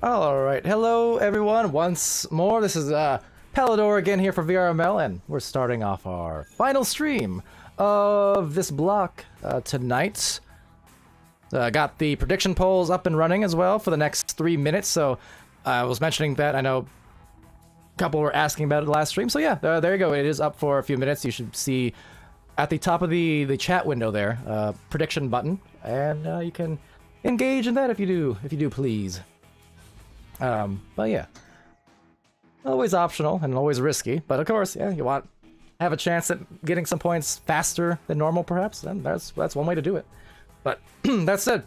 Alright, hello everyone, once more. This is Palidore again here for VRML, and we're starting off our final stream of this block tonight. Got the prediction polls up and running as well for the next 3 minutes, so I was mentioning that I know a couple were asking about it last stream, so yeah, there you go. It is up for a few minutes. You should see at the top of the chat window there, prediction button, and you can engage in that if you do please. But yeah, always optional and always risky, but of course, yeah, you have a chance at getting some points faster than normal, perhaps, then that's one way to do it. But that said.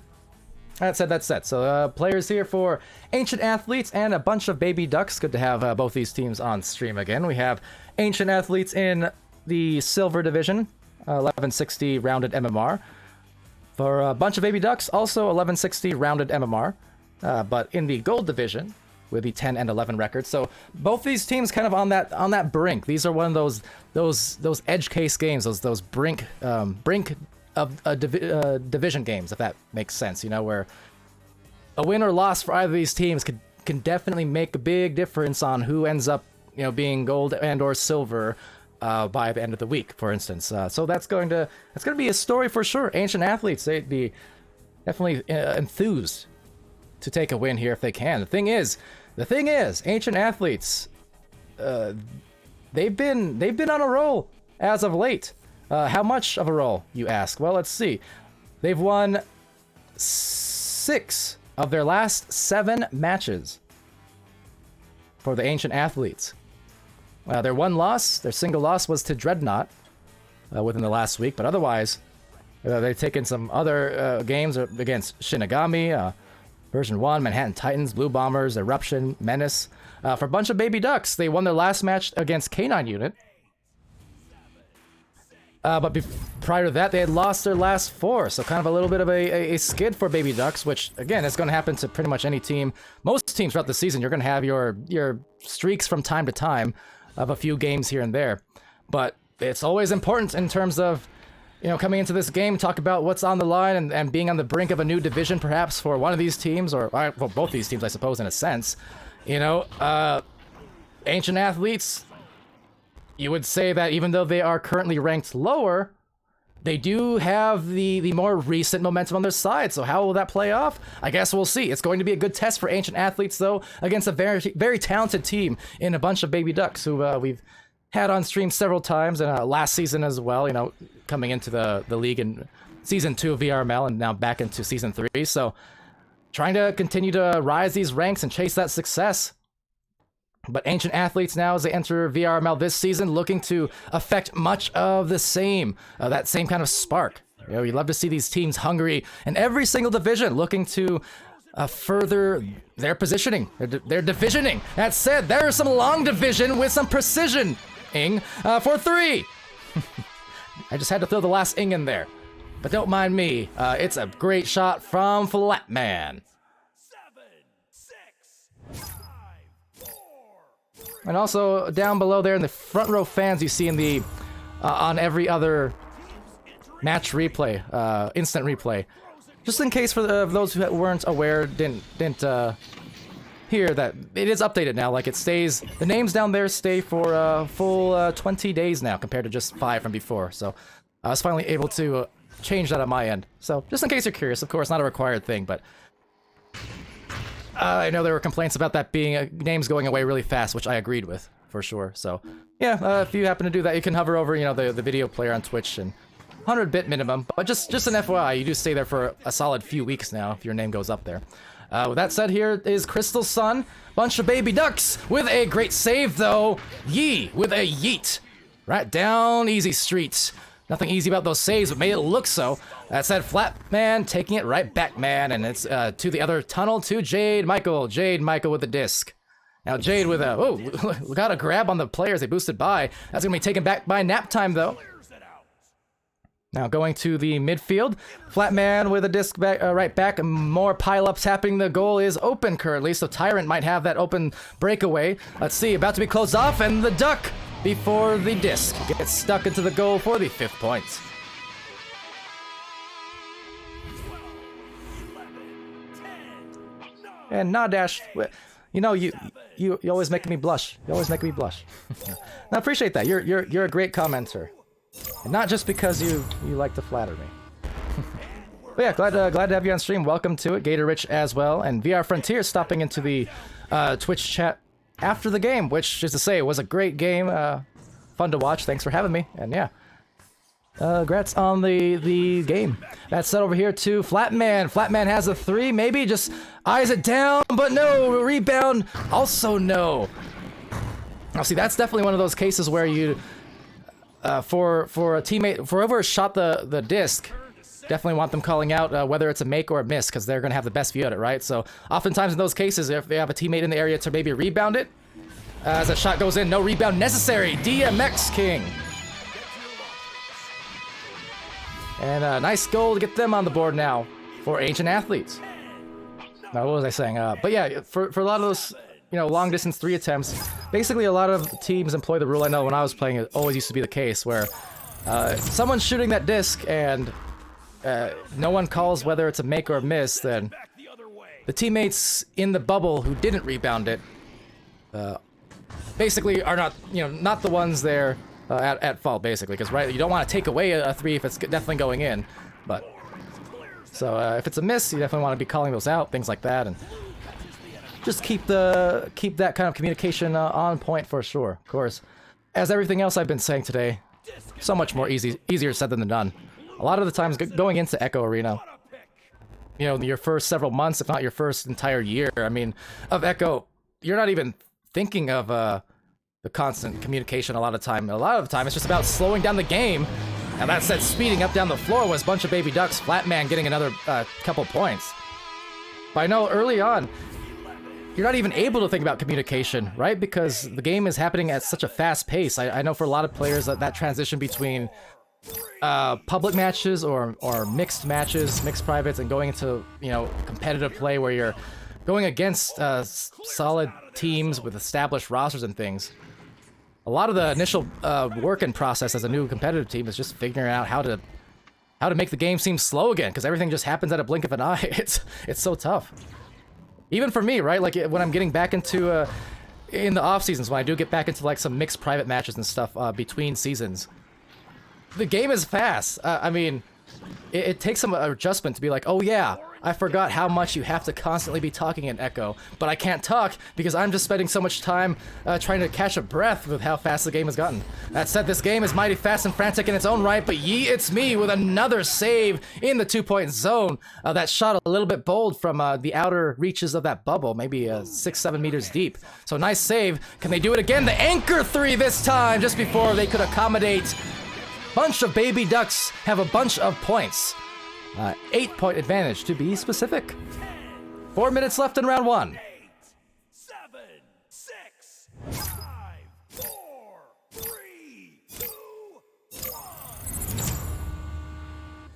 So players here for Ancient Athletes and a bunch of Baby Ducks. Good to have both these teams on stream again. We have Ancient Athletes in the Silver Division, 1160 rounded MMR. For a bunch of Baby Ducks, also 1160 rounded MMR. But in the Gold Division, with the 10 and 11 records, so both these teams kind of on that brink. These are one of those edge case games, those brink of division games, if that makes sense. You know, where a win or loss for either of these teams can definitely make a big difference on who ends up, you know, being gold and or silver by the end of the week, for instance. So that's going to be a story for sure. Ancient Athletes, they'd be definitely enthused to take a win here if they can. The thing is, Ancient Athletes, they've been on a roll as of late. How much of a roll, you ask? Well, let's see. They've won 6 of their last 7 matches for the Ancient Athletes. Their single loss was to Dreadnought within the last week, but otherwise, they've taken some other games against Shinigami, Version 1, Manhattan Titans, Blue Bombers, Eruption, Menace. For a bunch of Baby Ducks, they won their last match against K9 Unit. But prior to that, they had lost their last 4, so kind of a little bit of a skid for Baby Ducks, which, again, is going to happen to pretty much any team. Most teams throughout the season, you're going to have your streaks from time to time of a few games here and there. But it's always important in terms of, you know, coming into this game, talk about what's on the line and being on the brink of a new division, perhaps, for one of these teams, or well, both these teams, I suppose, in a sense. You know, Ancient Athletes, you would say that even though they are currently ranked lower, they do have the more recent momentum on their side. So how will that play off? I guess we'll see. It's going to be a good test for Ancient Athletes, though, against a very, very talented team in a bunch of Baby Ducks who we've had on stream several times, and last season as well, you know, coming into the league in Season 2 of VRML and now back into Season 3. So trying to continue to rise these ranks and chase that success. But Ancient Athletes now, as they enter VRML this season, looking to affect much of the same, that same kind of spark. You know, you'd love to see these teams hungry in every single division, looking to further their positioning, their divisioning. That said, there is some long division with some precision. For 3. I just had to throw the last ing in there, but don't mind me. It's a great shot from Flatman. 7, 6, 5, 4. And also down below there in the front row fans, you see in the on every other match replay, instant replay, just in case for those who weren't aware, didn't hear that it is updated now. Like, it stays, the names down there stay for a full 20 days now compared to just 5 from before. So I was finally able to change that on my end. So just in case you're curious, of course, not a required thing, but I know there were complaints about that being names going away really fast, which I agreed with for sure. So yeah, if you happen to do that, you can hover over, you know, the video player on Twitch, and 100-bit minimum, but just an FYI, you do stay there for a solid few weeks now if your name goes up there. With that said, here is Crystal Sun. Bunch of Baby Ducks with a great save, though. Yee with a yeet. Right down easy streets. Nothing easy about those saves, but made it look so. That said, Flatman taking it right back, man. And it's to the other tunnel to Jade Michael. Jade Michael with the disc. Now Jade with a... Oh, got a grab on the players. They boosted by. That's going to be taken back by nap time, though. Now going to the midfield, Flatman with a disc back, right back, more pile-ups happening. The goal is open currently, so Tyrant might have that open breakaway. Let's see, about to be closed off, and the duck before the disc gets stuck into the goal for the 5th point. 12, 11, 10, 9. And nah, Dash, you know, you always make me blush. You always make me blush. I appreciate that. You're a great commenter, and not just because you like to flatter me. But yeah, glad to have you on stream. Welcome to it, Gator Rich as well, and VR Frontier stopping into the Twitch chat after the game, which, just to say, it was a great game, fun to watch. Thanks for having me, and yeah, congrats on the game. That said, over here to Flatman. Flatman has a 3, maybe just eyes it down, but no rebound. Also no. Now, see, that's definitely one of those cases where you, for a teammate, for whoever shot the disc. Definitely want them calling out whether it's a make or a miss, because they're going to have the best view at it, right? So oftentimes in those cases, if they have a teammate in the area to maybe rebound it, as a shot goes in, no rebound necessary. DMX King. And a nice goal to get them on the board now for Ancient Athletes. Now, what was I saying? But yeah, for a lot of those, you know, long distance 3 attempts, basically a lot of teams employ the rule. I know when I was playing, it always used to be the case where someone's shooting that disc and no one calls whether it's a make or a miss, then the teammates in the bubble who didn't rebound it basically are not, you know, not the ones there at fault, basically, because right, you don't want to take away a 3 if it's definitely going in, but so if it's a miss, you definitely want to be calling those out, things like that, and just keep that kind of communication on point for sure. Of course, as everything else I've been saying today, so much more easier said than done. A lot of the times going into Echo Arena, you know, your first several months, if not your first entire year, I mean, of Echo, you're not even thinking of the constant communication a lot of the time. A lot of the time, it's just about slowing down the game. And that said, speeding up down the floor was a bunch of baby ducks, Flatman getting another couple points. But I know early on, you're not even able to think about communication, right? Because the game is happening at such a fast pace. I know for a lot of players that transition between public matches or mixed matches, mixed privates, and going into, you know, competitive play where you're going against solid teams with established rosters and things. A lot of the initial work and process as a new competitive team is just figuring out how to make the game seem slow again, because everything just happens at a blink of an eye. It's so tough. Even for me, right? Like when I'm getting back into in the off seasons, when I do get back into like some mixed private matches and stuff between seasons. The game is fast. I mean, it takes some adjustment to be like, oh yeah, I forgot how much you have to constantly be talking in Echo, but I can't talk because I'm just spending so much time trying to catch a breath with how fast the game has gotten. That said, this game is mighty fast and frantic in its own right, but it's me with another save in the 2-point zone. That shot a little bit bold from the outer reaches of that bubble, maybe 6-7 meters deep. So nice save. Can they do it again? The anchor 3 this time, just before they could accommodate. Bunch of baby ducks have a bunch of points. 8-point advantage to be specific. 4 minutes left in round 1. 8, 7, 6, 5, 4, 3, 2,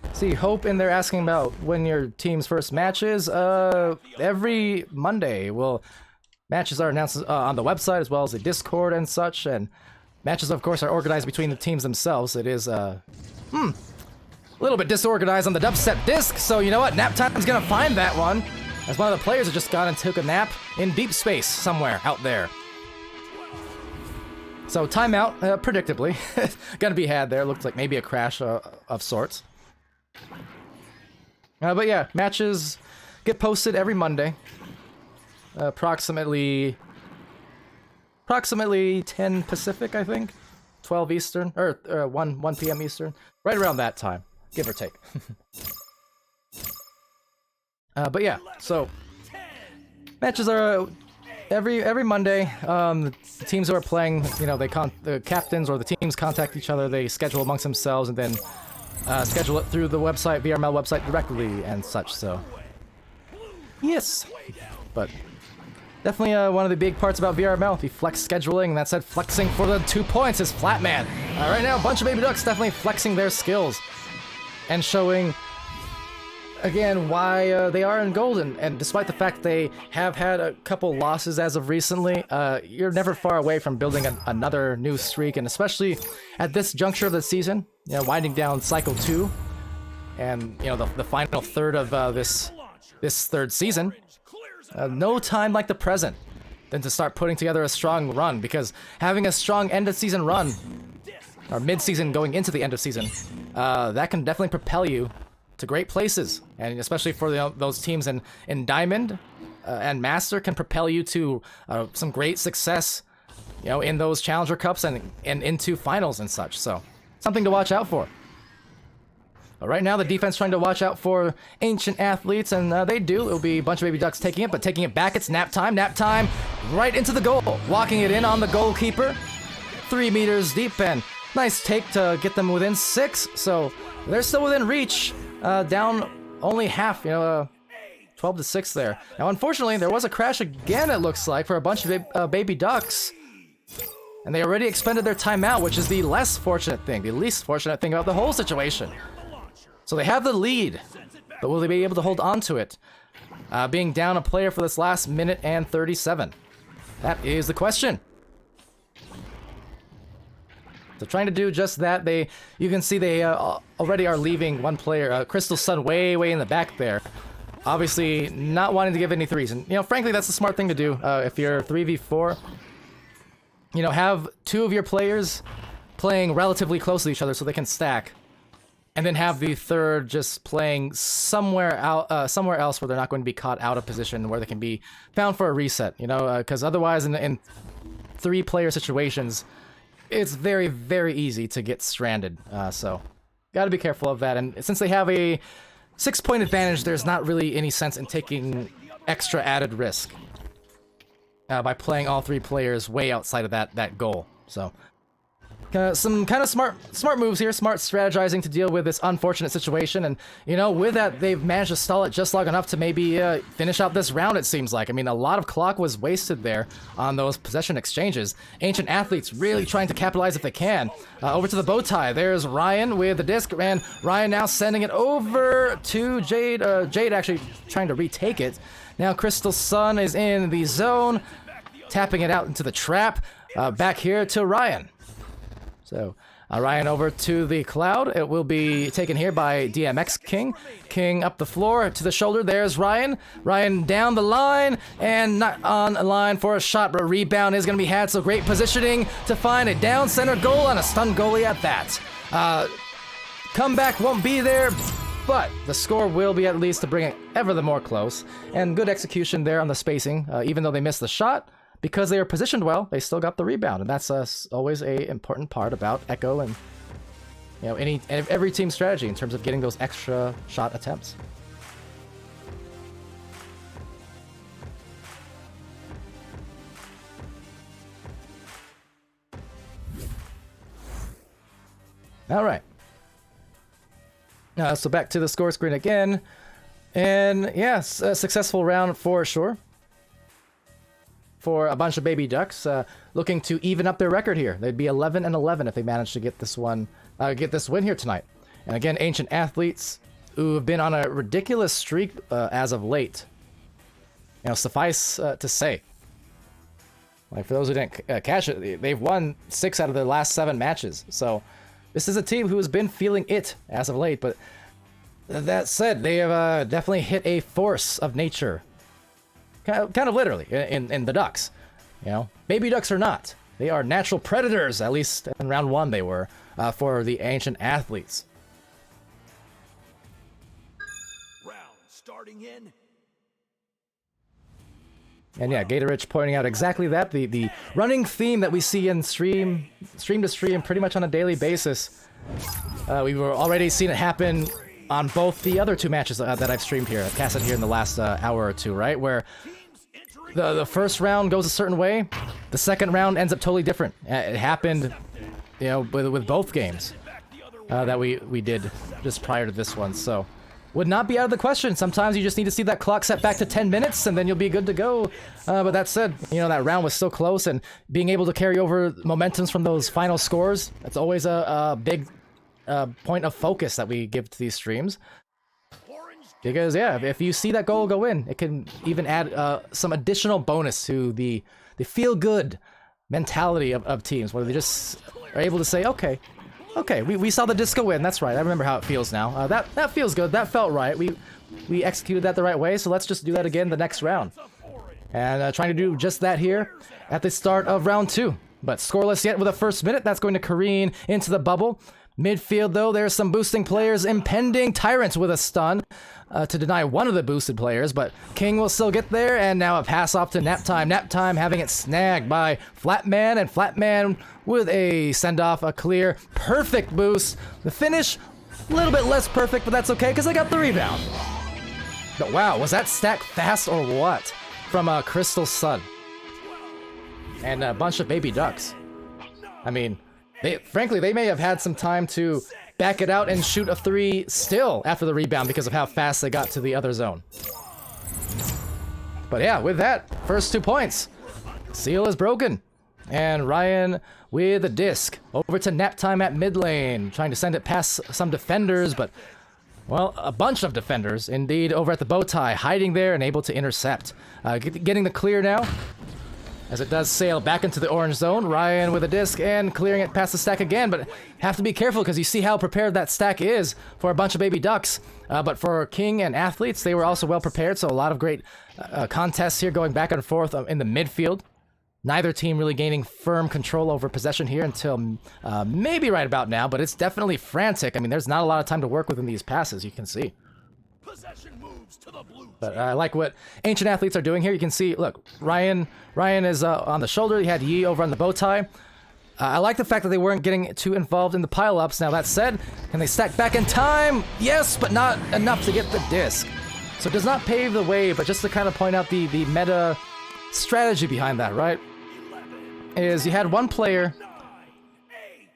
1. See, Hope in there asking about when your team's first match is. Every Monday, matches are announced on the website as well as the Discord and such, and matches, of course, are organized between the teams themselves. It is, a little bit disorganized on the dubstep disc, so you know what? Nap Time's gonna find that one, as one of the players has just gone and took a nap in deep space somewhere out there. So timeout, predictably, gonna be had there. Looks like maybe a crash of sorts. But yeah, matches get posted every Monday. Approximately 10 Pacific, I think. 12 Eastern, or 1 p.m. Eastern. Right around that time, give or take. But yeah, so matches are every Monday. The teams who are playing, you know, the captains or the teams contact each other. They schedule amongst themselves and then schedule it through the website, VRML website directly and such. So yes, but definitely one of the big parts about VRML, the flex scheduling, and that said, flexing for the 2 points is Flatman. Right now, a bunch of baby ducks definitely flexing their skills and showing, again, why they are in golden. And despite the fact they have had a couple losses as of recently, you're never far away from building another new streak, and especially at this juncture of the season, you know, winding down Cycle 2, and, you know, the final third of this third season. no time like the present than to start putting together a strong run, because having a strong end of season run, or mid-season going into the end of season, that can definitely propel you to great places, and especially for those teams in Diamond and Master, can propel you to some great success, you know, in those Challenger Cups and into finals and such. So something to watch out for. But right now, the defense trying to watch out for Ancient Athletes, and they do. It'll be a bunch of Baby Ducks taking it, but taking it back, it's nap time, right into the goal. Walking it in on the goalkeeper, 3 meters deep, and nice take to get them within 6. So they're still within reach, down only half, 12 to 6 there. Now, unfortunately, there was a crash again, it looks like, for a bunch of Baby Ducks. And they already expended their timeout, which is the least fortunate thing about the whole situation. So they have the lead, but will they be able to hold on to it? Being down a player for this last minute and 37. That is the question. So trying to do just that, you can see they already are leaving one player, Crystal Sun, way in the back there. Obviously not wanting to give any threes. And, frankly, that's the smart thing to do. If you're 3v4, have 2 of your players playing relatively close to each other so they can stack. And then have the third just playing somewhere else where they're not going to be caught out of position, where they can be found for a reset, because otherwise in 3-player situations, it's very, very easy to get stranded. So got to be careful of that. And since they have a 6-point advantage, there's not really any sense in taking extra added risk by playing all 3 players way outside of that goal. So some kind of smart moves here, smart strategizing to deal with this unfortunate situation, and with that, they've managed to stall it just long enough to maybe finish out this round, it seems like. I mean, a lot of clock was wasted there on those possession exchanges. Ancient Athletes really trying to capitalize if they can. Over to the bow tie, there's Ryan with the disc, and Ryan now sending it over to Jade. Jade actually trying to retake it. Now Crystal Sun is in the zone, tapping it out into the trap. Back here to Ryan. So, Ryan over to the Cloud. It will be taken here by DMX King. King up the floor to the shoulder. There's Ryan. Ryan down the line and not on a line for a shot, but a rebound is going to be had. So great positioning to find a down center goal and a stun goalie at that. Comeback won't be there, but the score will be at least to bring it ever the more close. And good execution there on the spacing, even though they missed the shot. Because they are positioned well, they still got the rebound, and that's always a important part about Echo and every team strategy in terms of getting those extra shot attempts. All right. So back to the score screen again, and yes, a successful round for sure. For a bunch of Baby Ducks, looking to even up their record here. They'd be 11-11 if they managed to get this win here tonight. And again, Ancient Athletes, who have been on a ridiculous streak as of late. Suffice to say, like for those who didn't catch it, they've won 6 out of their last 7 matches. So this is a team who has been feeling it as of late. But that said, they have definitely hit a force of nature. Kind of literally, in the Ducks. Baby Ducks or not, they are natural predators, at least in round 1 they were, for the Ancient Athletes. Round starting in. And yeah, Gatorich pointing out exactly that, the running theme that we see in stream to stream pretty much on a daily basis. We were already seeing it happen on both the other 2 matches that I've streamed here, casted here in the last hour or 2, right? Where the first round goes a certain way, the second round ends up totally different. It happened, with both games that we did just prior to this one. So, would not be out of the question. Sometimes you just need to see that clock set back to 10 minutes, and then you'll be good to go. But that said, that round was so close, and being able to carry over momentums from those final scores, that's always a big point of focus that we give to these streams. Because, yeah, if you see that goal go in, it can even add some additional bonus to the feel-good mentality of teams, where they just are able to say, okay, we saw the disc go in, that's right, I remember how it feels now. That feels good, that felt right, we executed that the right way, so let's just do that again the next round. And trying to do just that here at the start of round 2. But scoreless yet with a first minute. That's going to careen into the bubble. Midfield, though, there's some boosting players impending. Tyrant with a stun to deny one of the boosted players, but King will still get there, and now a pass off to Naptime. Naptime having it snagged by Flatman, and Flatman with a send-off, a clear, perfect boost. The finish, a little bit less perfect, but that's okay, because I got the rebound. But wow, was that stack fast or what? From Crystal Sun. And a bunch of baby ducks. I mean, frankly, they may have had some time to back it out and shoot a 3 still after the rebound because of how fast they got to the other zone. But yeah, with that, first 2 points. Seal is broken. And Ryan with a disc. Over to Naptime at mid lane. Trying to send it past some defenders, but, well, a bunch of defenders, indeed, over at the bow tie. Hiding there and able to intercept. Getting the clear now. As it does sail back into the orange zone. Ryan with a disc and clearing it past the stack again, but have to be careful because you see how prepared that stack is for a bunch of baby ducks. But for King and Athletes, they were also well prepared, so a lot of great contests here going back and forth in the midfield. Neither team really gaining firm control over possession here until maybe right about now, but it's definitely frantic. I mean, there's not a lot of time to work with in these passes, you can see. Possession moves to the blue. But I like what Ancient Athletes are doing here. You can see, look, Ryan is on the shoulder. He had Yi over on the bow tie. I like the fact that they weren't getting too involved in the pile-ups. Now, that said, can they stack back in time? Yes, but not enough to get the disc. So it does not pave the way, but just to kind of point out the meta strategy behind that, right? Is you had one player,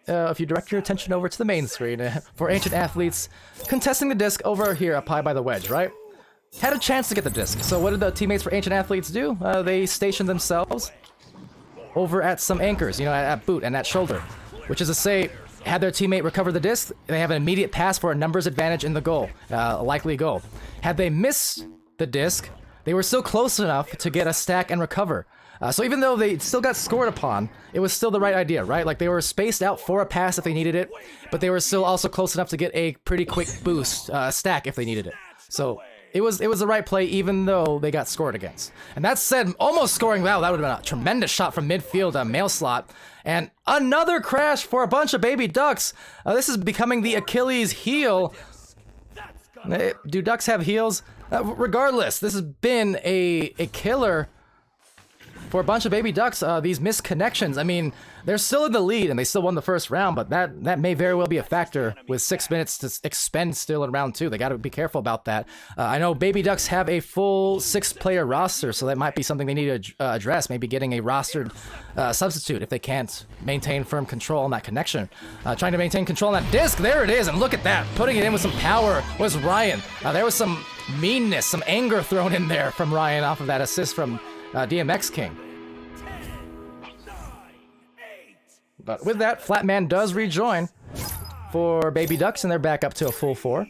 if you direct your attention over to the main screen, for Ancient Athletes, contesting the disc over here up high by the wedge, right? Had a chance to get the disc. So what did the teammates for Ancient Athletes do? They stationed themselves over at some anchors, you know, at boot and at shoulder. Which is to say, had their teammate recover the disc, they have an immediate pass for a numbers advantage in the goal, a likely goal. Had they missed the disc, they were still close enough to get a stack and recover. So even though they still got scored upon, it was still the right idea, right? Like they were spaced out for a pass if they needed it, but they were still also close enough to get a pretty quick boost, stack if they needed it. So it was the right play even though they got scored against. And that said, almost scoring, wow, that would have been a tremendous shot from midfield, a mail slot. And another crash for a bunch of baby ducks. This is becoming the Achilles heel. Do ducks have heels? Regardless, this has been a killer for a bunch of baby ducks. These missed connections. I mean, they're still in the lead and they still won the first round, but that may very well be a factor with 6 minutes to expend still in round 2. They got to be careful about that. I know baby ducks have a full 6-player roster, so that might be something they need to address. Maybe getting a rostered substitute if they can't maintain firm control on that connection. Trying to maintain control on that disc. There it is, and look at that. Putting it in with some power was Ryan. There was some meanness, some anger thrown in there from Ryan off of that assist from DMX King. But with that, Flatman does rejoin for Baby Ducks, and they're back up to a full 4.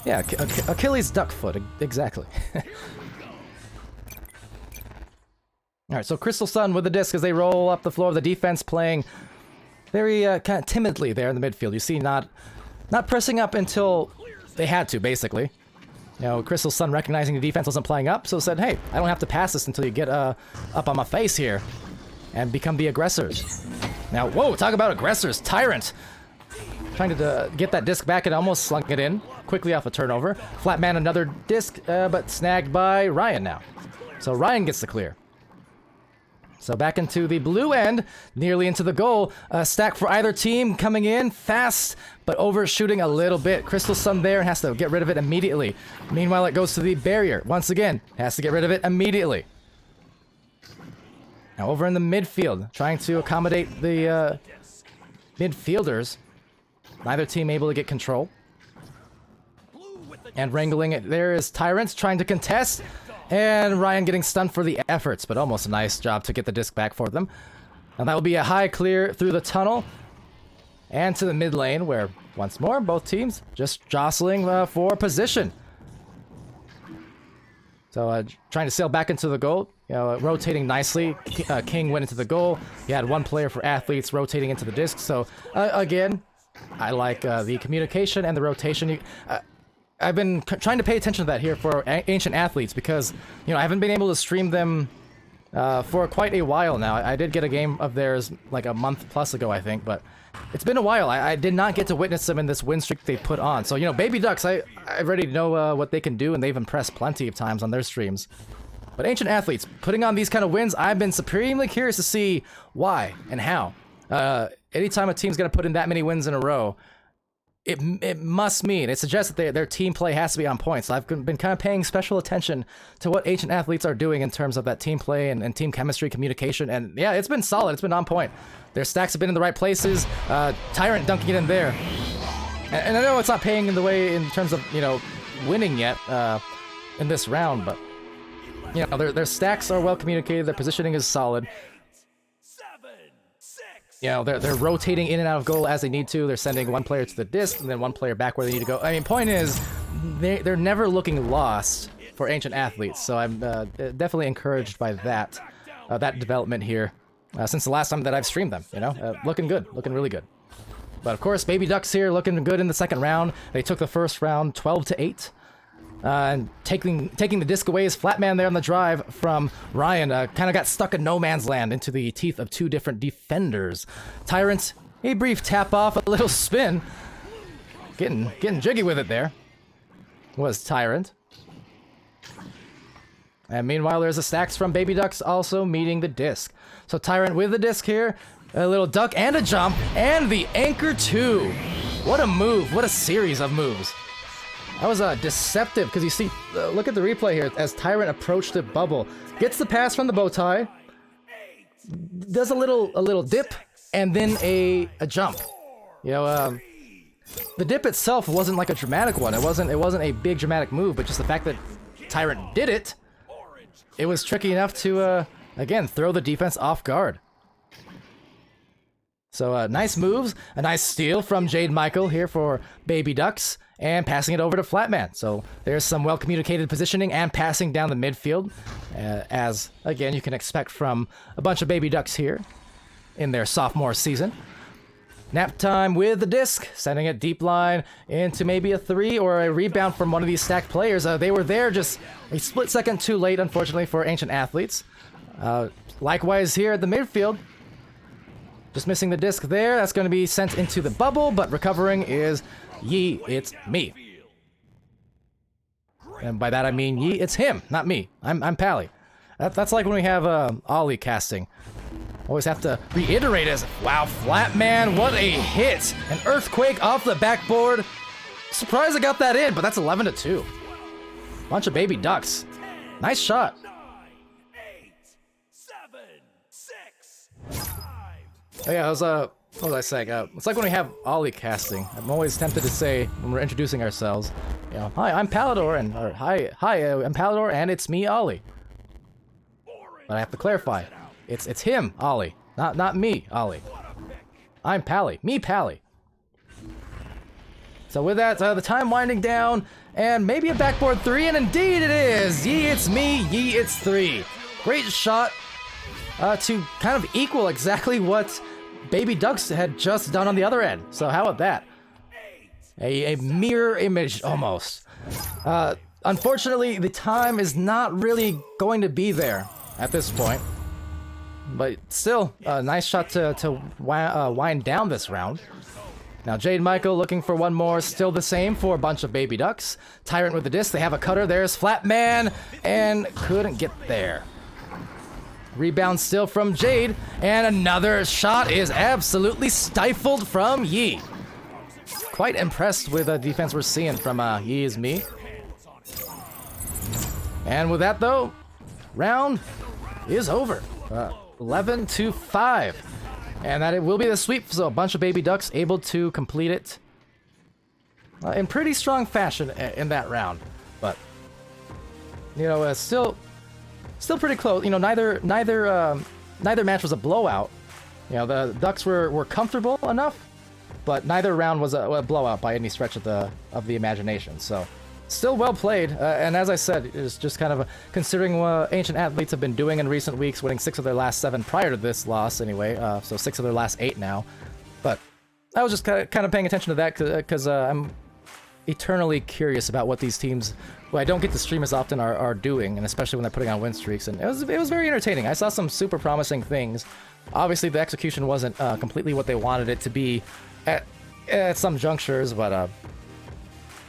Yeah, Achilles duck foot, exactly. Alright, so Crystal Sun with the disc as they roll up the floor of the defense, playing very kind of timidly there in the midfield. You see, not pressing up until they had to, basically. You know, Crystal Sun recognizing the defense wasn't playing up, so said, hey, I don't have to pass this until you get up on my face here and become the aggressors. Now, whoa, talk about aggressors. Tyrant trying to get that disc back and almost slunk it in quickly off a turnover. Flatman another disc, but snagged by Ryan now. So Ryan gets the clear. So back into the blue end, nearly into the goal. Stack for either team coming in fast, but overshooting a little bit. Crystal Sun there has to get rid of it immediately. Meanwhile, it goes to the barrier. Once again, has to get rid of it immediately. Now over in the midfield, trying to accommodate the midfielders. Neither team able to get control. And wrangling it there is Tyrant trying to contest. And Ryan getting stunned for the efforts, but almost a nice job to get the disc back for them. And that will be a high clear through the tunnel. And to the mid lane where, once more, both teams just jostling for position. So trying to sail back into the goal, you know, rotating nicely. King went into the goal. He had one player for Athletes rotating into the disc. So again, I like the communication and the rotation. I've been trying to pay attention to that here for Ancient Athletes because, I haven't been able to stream them for quite a while now. I did get a game of theirs like a month plus ago, I think, but it's been a while. I did not get to witness them in this win streak they put on. So, Baby Ducks, I already know what they can do, and they've impressed plenty of times on their streams. But Ancient Athletes, putting on these kind of wins, I've been supremely curious to see why and how. Anytime a team's going to put in that many wins in a row, it must mean, it suggests that their team play has to be on point. So I've been kind of paying special attention to what Ancient Athletes are doing in terms of that team play and team chemistry, communication. And yeah, it's been solid. It's been on point. Their stacks have been in the right places. Tyrant dunking it in there. And I know it's not paying in the way in terms of, winning yet in this round, but, their stacks are well communicated. Their positioning is solid. They're rotating in and out of goal as they need to. They're sending one player to the disc and then one player back where they need to go. I mean, point is, they're never looking lost for Ancient Athletes. So I'm definitely encouraged by that development here since the last time that I've streamed them. Looking good, looking really good. But of course, Baby Ducks here looking good in the second round. They took the first round 12-8. And taking the disc away is Flatman there on the drive from Ryan. Kind of got stuck in no man's land into the teeth of two different defenders. Tyrant, a brief tap off, a little spin. Getting jiggy with it there was Tyrant. And meanwhile, there's the stacks from Baby Ducks also meeting the disc. So Tyrant with the disc here, a little duck and a jump, and the anchor 2. What a move, what a series of moves. That was deceptive, because you see, look at the replay here, as Tyrant approached the bubble. Gets the pass from the bow tie, does a little dip, and then a jump. The dip itself wasn't like a dramatic one. It wasn't a big dramatic move, but just the fact that Tyrant did it, it was tricky enough to, again, throw the defense off guard. So nice moves, a nice steal from Jade Michael here for Baby Ducks, and passing it over to Flatman. So there's some well-communicated positioning and passing down the midfield, as, again, you can expect from a bunch of Baby Ducks here in their sophomore season. Nap time with the disc, sending it deep line into maybe a 3 or a rebound from one of these stacked players. They were there just a split second too late, unfortunately, for Ancient Athletes. Likewise here at the midfield. Just missing the disc there. That's going to be sent into the bubble, but recovering is Yi, it's me. And by that I mean Yi, it's him, not me. I'm Pally. That's like when we have Ollie casting. Always have to reiterate as, wow, Flatman, what a hit! An earthquake off the backboard. Surprised I got that in, but that's 11-2. Bunch of Baby Ducks. Nice shot. 9, 8, 7, 6, 5. Oh yeah, what was I saying? It's like when we have Ollie casting. I'm always tempted to say when we're introducing ourselves, hi, I'm Palidore, or hi, I'm Palidore, and it's me, Ollie. But I have to clarify, it's him, Ollie, not me, Ollie. I'm Pally, me, Pally. So with that, the time winding down, and maybe a backboard 3, and indeed it is. Yi, it's me. Yi, it's 3. Great shot to kind of equal exactly what Baby Ducks had just done on the other end. So how about that? A mirror image, almost. Unfortunately, the time is not really going to be there at this point. But still, a nice shot to wind down this round. Now, Jade Michael looking for one more, still the same for a bunch of Baby Ducks. Tyrant with the disc, they have a cutter, there's Flatman, and couldn't get there. Rebound still from Jade, and another shot is absolutely stifled from Yi. Quite impressed with the defense we're seeing from Yi is me. And with that though, round is over. 11-5. And that it will be the sweep, so a bunch of Baby Ducks able to complete it in pretty strong fashion in that round. But, still pretty close. Neither match was a blowout. The Ducks were comfortable enough, but neither round was a blowout by any stretch of the imagination. So, still well played. And as I said, it's just kind of considering what Ancient Athletes have been doing in recent weeks, winning 6 of their last 7 prior to this loss anyway. So 6 of their last 8 now. But I was just kind of paying attention to that because I'm eternally curious about what these teams, who I don't get to stream as often, are doing, and especially when they're putting on win streaks. And it was very entertaining. I saw some super promising things. Obviously, the execution wasn't completely what they wanted it to be at some junctures, but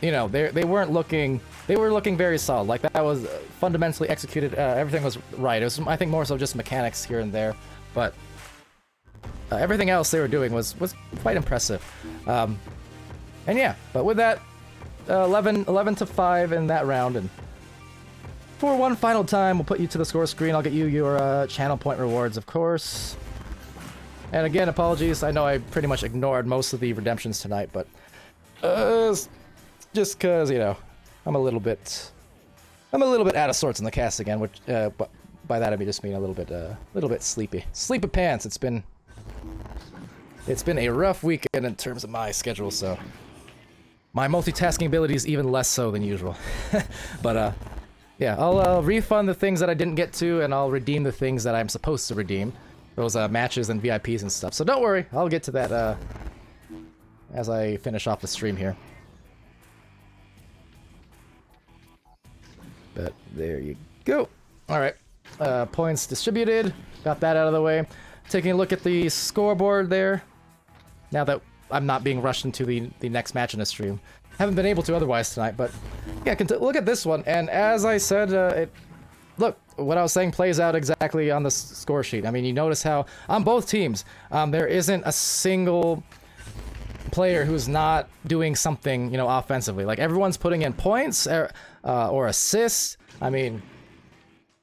you know, they weren't looking. They were looking very solid. Like, that was fundamentally executed. Everything was right. It was, I think, more so just mechanics here and there, but everything else they were doing was quite impressive. And yeah, but with that, 11 to 5 in that round, and for one final time, we'll put you to the score screen. I'll get you your channel point rewards, of course. And again, apologies. I know I pretty much ignored most of the redemptions tonight, but just because, you know, I'm a little bit out of sorts in the cast again, which but by that I just mean a little bit sleepy pants. It's been a rough weekend in terms of my schedule, so my multitasking ability is even less so than usual. But yeah, I'll refund the things that I didn't get to, and I'll redeem the things that I'm supposed to redeem, those matches and VIPs and stuff. So don't worry, I'll get to that as I finish off the stream here. But there you go. All right, points distributed. Got that out of the way. Taking a look at the scoreboard there. Now that I'm not being rushed into the next match in the stream. Haven't been able to otherwise tonight, but yeah, look at this one. And as I said, look, what I was saying plays out exactly on the score sheet. I mean, you notice how on both teams, there isn't a single player who's not doing something, you know, offensively. Like, everyone's putting in points or assists. I mean,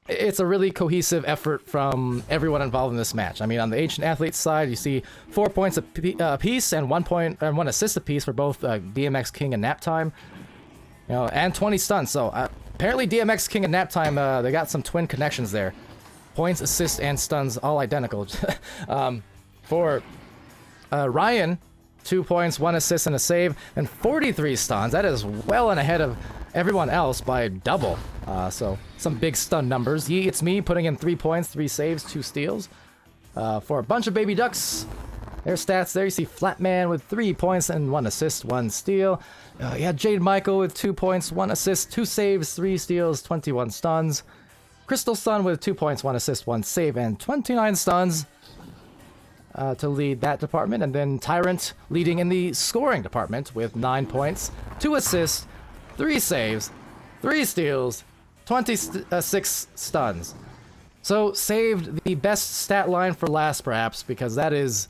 it's a really cohesive effort from everyone involved in this match. I mean, on the Ancient Athletes side, you see 4 points apiece and 1 point and 1 assist apiece for both DMX King and Naptime, you know, and 20 stuns. So apparently DMX King and Naptime, they got some twin connections there. Points, assists, and stuns all identical. For Ryan, 2 points, 1 assist, and a save, and 43 stuns. That is well and ahead of everyone else by double. So some big stun numbers. It's me putting in 3 points, 3 saves, 2 steals. For a bunch of baby ducks, their stats there. You see Flatman with 3 points and 1 assist, 1 steal. Yeah, Jade Michael with 2 points, 1 assist, 2 saves, 3 steals, 21 stuns. Crystal Sun with 2 points, 1 assist, 1 save, and 29 stuns to lead that department. And then Tyrant leading in the scoring department with 9 points, 2 assists, 3 saves, 3 steals, 26 stuns. So saved the best stat line for last, perhaps, because that is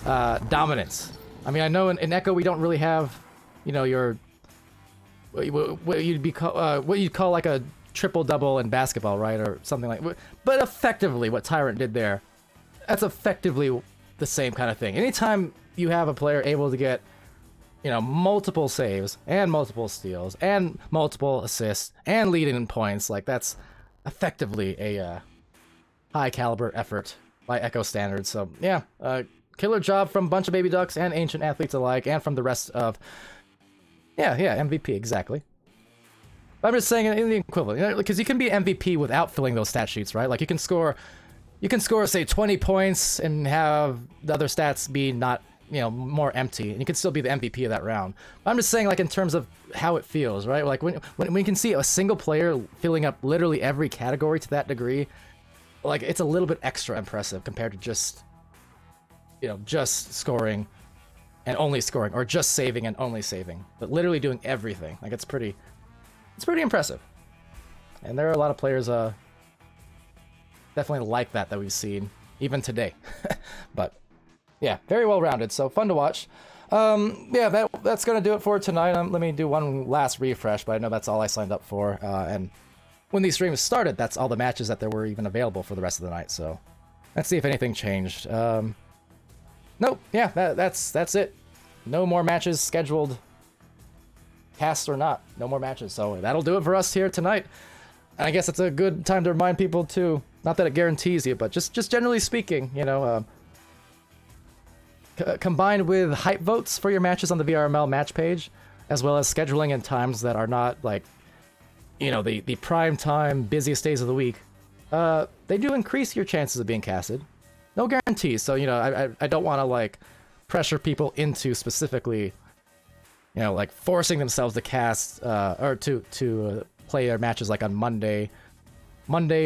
dominance. I mean, I know in Echo we don't really have, you know, your what you'd call like a triple double in basketball, right, or something like. But effectively, what Tyrant did there, that's effectively the same kind of thing. Anytime you have a player able to get, you know, multiple saves and multiple steals and multiple assists and leading in points, like, that's effectively a high caliber effort by Echo standards. So yeah, killer job from bunch of baby ducks and Ancient Athletes alike, and from the rest of MVP, exactly. I'm just saying in the equivalent, you know, because you can be MVP without filling those stat sheets, right? Like, you can score say 20 points and have the other stats be not, you know, more empty, and you can still be the MVP of that round. I'm just saying, like, in terms of how it feels, right? Like, when you can see a single player filling up literally every category to that degree, like, it's a little bit extra impressive compared to just, you know, just scoring and only scoring, or just saving and only saving, but literally doing everything. Like, it's pretty impressive. And there are a lot of players definitely like that we've seen even today. But yeah, very well rounded, so fun to watch. Yeah, that's gonna do it for tonight. Let me do one last refresh, but I know that's all I signed up for. And when these streams started, that's all the matches that there were even available for the rest of the night. So let's see if anything changed. Nope. Yeah, that's it. No more matches scheduled, cast or not. No more matches. So that'll do it for us here tonight. And I guess it's a good time to remind people too. Not that it guarantees you, but just generally speaking, you know. Combined with hype votes for your matches on the VRML match page, as well as scheduling in times that are not, like, you know, the prime time busiest days of the week, they do increase your chances of being casted. No guarantees, so, you know, I don't want to, like, pressure people into specifically you know, like forcing themselves to cast or to play their matches like on Mondays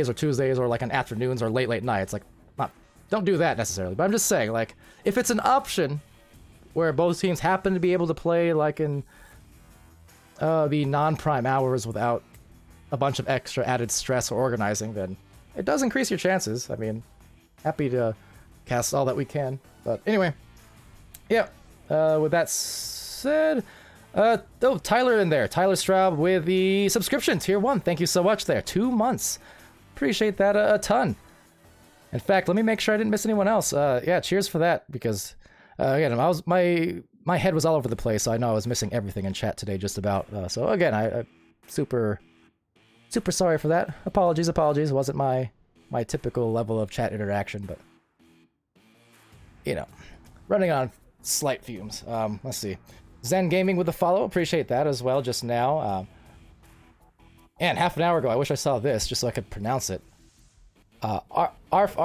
or Tuesdays, or like on afternoons or late nights. Like, don't do that necessarily. But I'm just saying, like, if it's an option where both teams happen to be able to play like in the non-prime hours without a bunch of extra added stress or organizing, then it does increase your chances. I mean, happy to cast all that we can. But anyway, yeah, with that said, oh, Tyler in there. Tyler Straub with the subscription, tier 1. Thank you so much there. 2 months. Appreciate that a ton. In fact, let me make sure I didn't miss anyone else. Yeah, cheers for that, because again, my head was all over the place, so I know I was missing everything in chat today just about. So again, I super sorry for that. Apologies. It wasn't my typical level of chat interaction, but you know, running on slight fumes. Let's see. Zen Gaming with the follow. Appreciate that as well just now. And half an hour ago, I wish I saw this just so I could pronounce it. Arf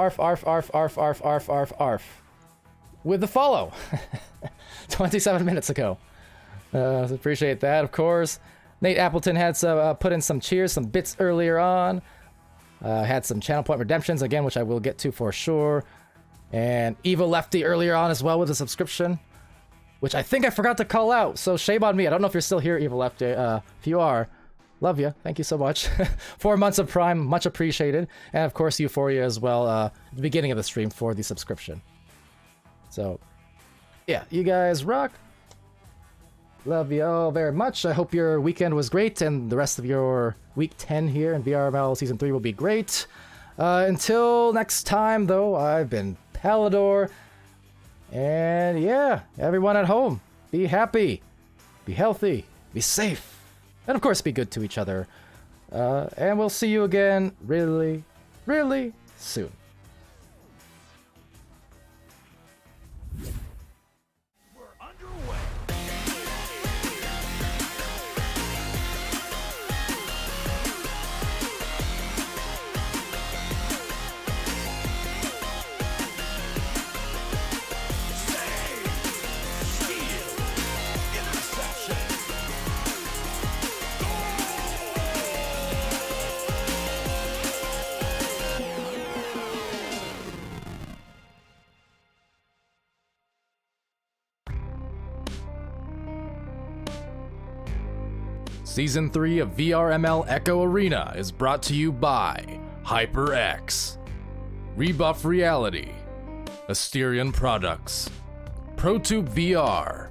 with the follow. 27 minutes ago. Appreciate that, of course. Nate Appleton had some put in some cheers, some bits earlier on. Had some channel point redemptions again, which I will get to for sure. And Eva Lefty earlier on as well with a subscription, which I think I forgot to call out. So shame on me. I don't know if you're still here, Eva Lefty. If you are, love you. Thank you so much. 4 months of Prime, much appreciated. And of course, Euphoria as well. At the beginning of the stream for the subscription. So, yeah, you guys rock. Love you all very much. I hope your weekend was great, and the rest of your week 10 here in VRML Season 3 will be great. Until next time, though, I've been Palidore. And yeah, everyone at home, be happy, be healthy, be safe, and of course, be good to each other. And we'll see you again really, really soon. We're underway. Season 3 of VRML Echo Arena is brought to you by HyperX, Rebuff Reality, Asterion Products, ProTube VR,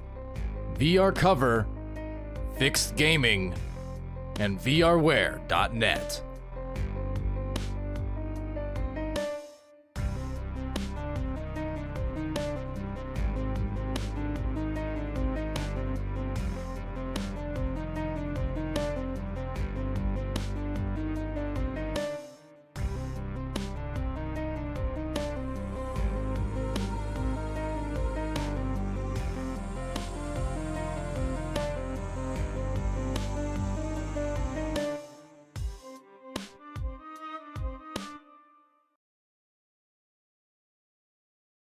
VR Cover, Fixed Gaming, and VRware.net.